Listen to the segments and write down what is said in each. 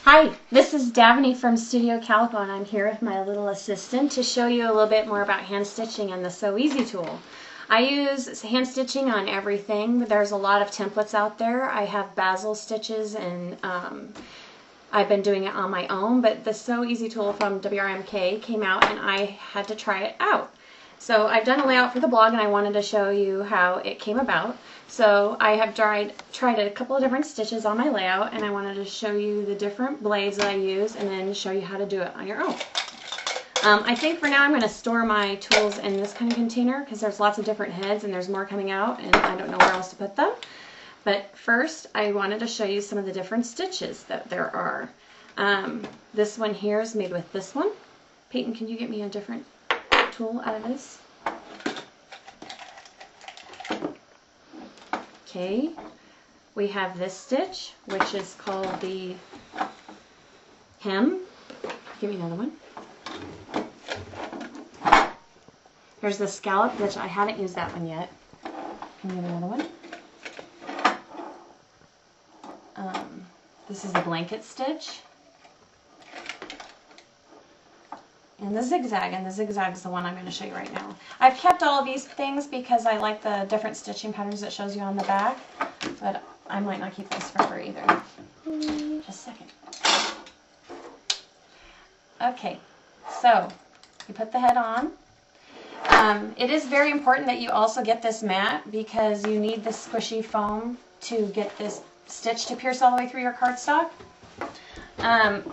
Hi, this is Davinie from Studio Calico, and I'm here with my little assistant to show you a little bit more about hand stitching and the Sew Easy tool. I use hand stitching on everything, but there's a lot of templates out there. I have basil stitches and I've been doing it on my own, but the Sew Easy tool from WRMK came out and I had to try it out. So I've done a layout for the blog and I wanted to show you how it came about. So I have tried a couple of different stitches on my layout, and I wanted to show you the different blades that I use and then show you how to do it on your own. I think for now I'm going to store my tools in this kind of container because there's lots of different heads and there's more coming out and I don't know where else to put them. But first I wanted to show you some of the different stitches that there are. This one here is made with this one. Peyton, can you get me a different tool out of this? Okay, we have this stitch, which is called the hem. Give me another one. Here's the scallop, which I haven't used that one yet. Can you give me another one? This is the blanket stitch. And the zigzag is the one I'm going to show you right now. I've kept all of these things because I like the different stitching patterns it shows you on the back, but I might not keep this forever either. Just a second. Okay, so you put the head on. It is very important that you also get this mat because you need this squishy foam to get this stitch to pierce all the way through your cardstock.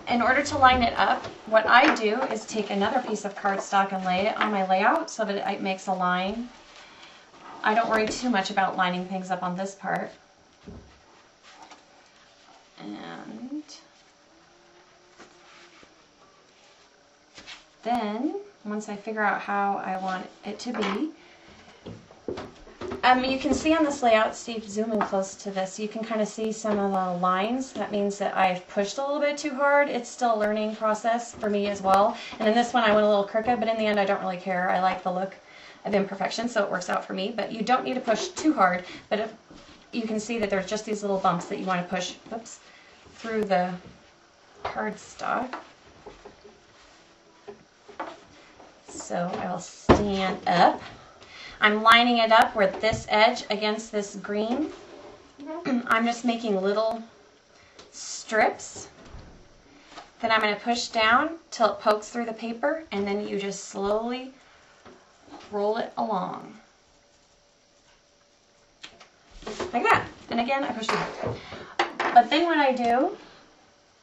In order to line it up, what I do is take another piece of cardstock and lay it on my layout so that it makes a line. I don't worry too much about lining things up on this part. And then, once I figure out how I want it to be, you can see on this layout, Steve, zoom in close to this, you can kind of see some of the lines. That means that I've pushed a little bit too hard. It's still a learning process for me as well. And in this one I went a little crooked, but in the end I don't really care. I like the look of imperfection, so it works out for me. But you don't need to push too hard, but if you can see that there's just these little bumps that you want to push through the cardstock. So I'll stand up. I'm lining it up with this edge against this green. I'm just making little strips. Then I'm going to push down till it pokes through the paper, and then you just slowly roll it along. Like that. And again, I push it back. But then what I do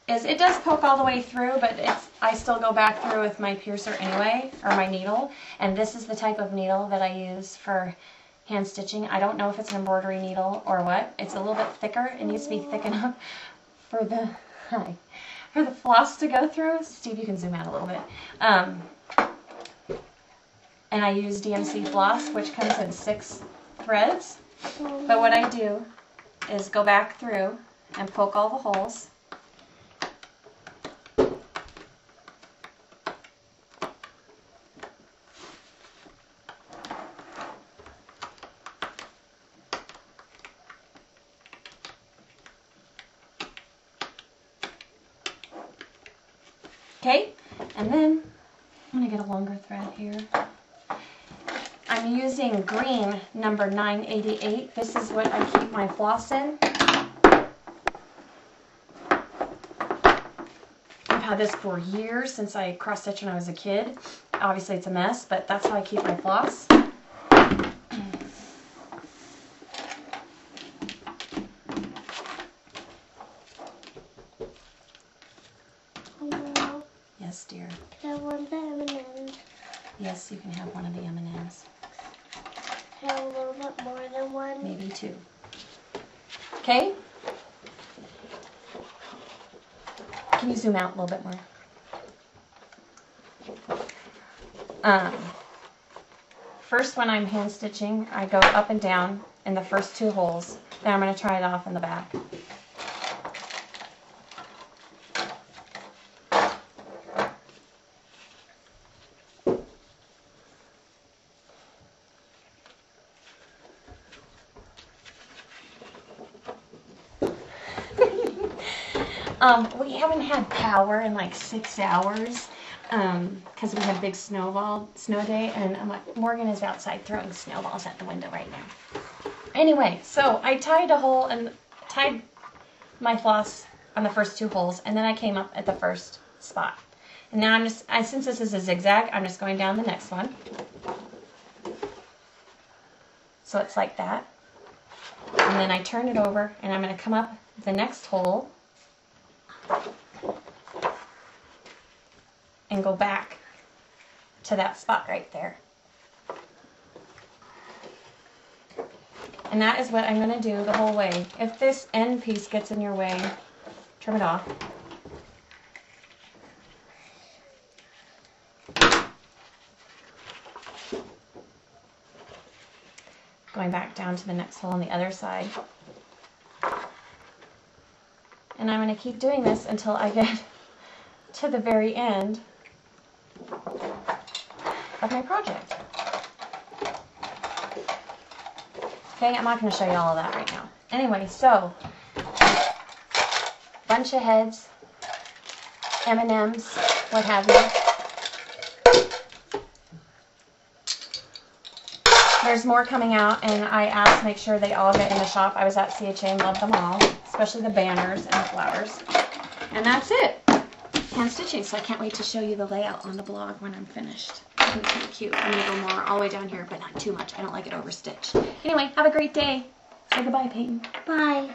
is it does poke all the way through, but I still go back through with my piercer anyway, or my needle. And this is the type of needle that I use for hand stitching. I don't know if it's an embroidery needle or what. It's a little bit thicker. It needs to be thick enough for the floss to go through. Steve, you can zoom out a little bit. And I use DMC floss, which comes in 6 threads. But what I do is go back through and poke all the holes. Okay, and then I'm going to get a longer thread here. I'm using green number 988. This is what I keep my floss in. I've had this for years, since I cross-stitched when I was a kid. Obviously it's a mess, but that's how I keep my floss. Yes, dear. Can I have one of the M&Ms? Yes, you can have one of the M&Ms. Can I have a little bit more than one? Maybe 2. Okay? Can you zoom out a little bit more? First, when I'm hand stitching, I go up and down in the first 2 holes. Then I'm going to try it off in the back. We haven't had power in like 6 hours because we had a big snow day, and I'm like, Morgan is outside throwing snowballs at the window right now. Anyway, so I tied a hole and tied my floss on the first 2 holes, and then I came up at the first spot. And now since this is a zigzag, I'm just going down the next one. So it's like that. And then I turn it over, and I'm going to come up the next hole and go back to that spot right there. And that is what I'm going to do the whole way. If this end piece gets in your way, trim it off. Going back down to the next hole on the other side. And I'm going to keep doing this until I get to the very end of my project. Okay, I'm not going to show you all of that right now. Anyway, so, bunch of heads, M&Ms, what have you. There's more coming out, and I asked to make sure they all get in the shop. I was at CHA and loved them all, especially the banners and the flowers. And that's it. Hand stitching, so I can't wait to show you the layout on the blog when I'm finished. It's going to be kind of cute. I'm going to go more all the way down here, but not too much. I don't like it overstitched. Anyway, have a great day. Say goodbye, Peyton. Bye.